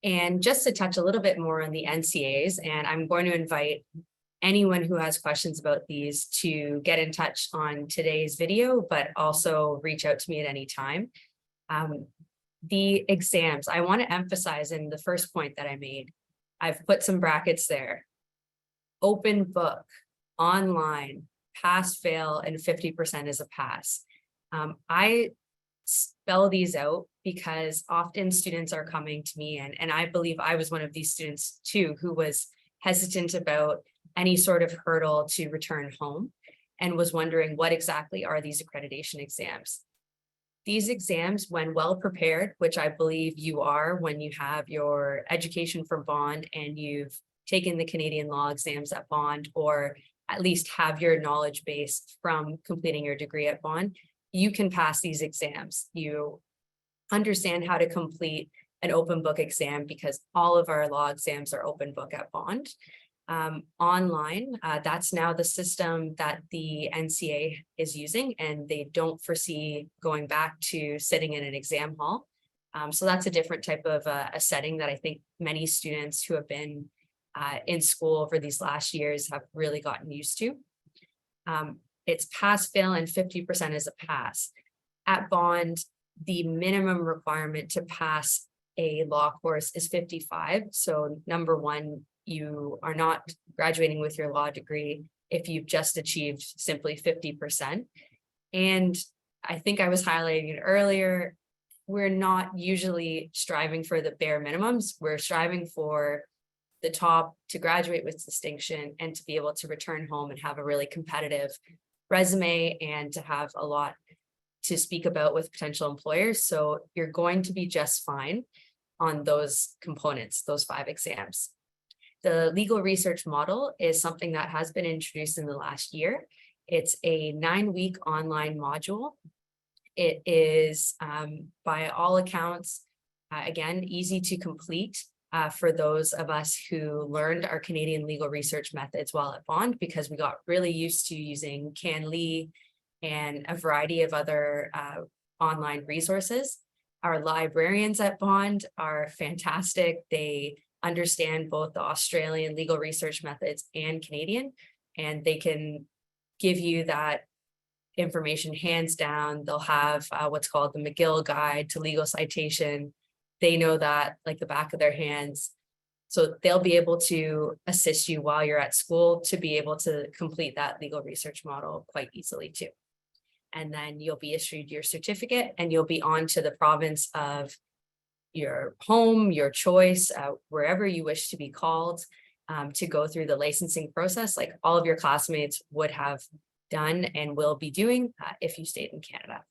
And just to touch a little bit more on the NCAs, and I'm going to invite anyone who has questions about these to get in touch on today's video, but also reach out to me at any time. The exams, I want to emphasize in the first point that I made, I've put some brackets there. Open book, online, pass, fail, and 50% is a pass. I spell these out because often students are coming to me, and I believe I was one of these students too, who was hesitant about any sort of hurdle to return home and was wondering what exactly are these accreditation exams. These exams, when well prepared, which I believe you are when you have your education for bond and you've taken the Canadian law exams at bond, or at least have your knowledge base from completing your degree at bond, you can pass these exams. You understand how to complete an open book exam because all of our law exams are open book at bond. Online, that's now the system that the NCA is using, and they don't foresee going back to sitting in an exam hall. So that's a different type of a setting that I think many students who have been in school over these last years have really gotten used to. It's pass, fail, and 50% is a pass. At bond, the minimum requirement to pass a law course is 55. So number one, you are not graduating with your law degree if you've just achieved simply 50%. And I think I was highlighting it earlier, we're not usually striving for the bare minimums. We're striving for the top to graduate with distinction and to be able to return home and have a really competitive resume and to have a lot to speak about with potential employers. So you're going to be just fine on those components, those 5 exams. The legal research model is something that has been introduced in the last year. It's a 9-week online module. It is, by all accounts, again, easy to complete for those of us who learned our Canadian legal research methods while at bond, because we got really used to using CanLE and a variety of other online resources. Our librarians at bond are fantastic. They understand both the Australian legal research methods and Canadian, and they can give you that information hands down. They'll have what's called the McGill Guide to Legal Citation. They know that like the back of their hands. So they'll be able to assist you while you're at school to be able to complete that legal research model quite easily too. And then you'll be issued your certificate and you'll be on to the province of your home, your choice, wherever you wish to be called, to go through the licensing process like all of your classmates would have done and will be doing if you stayed in Canada.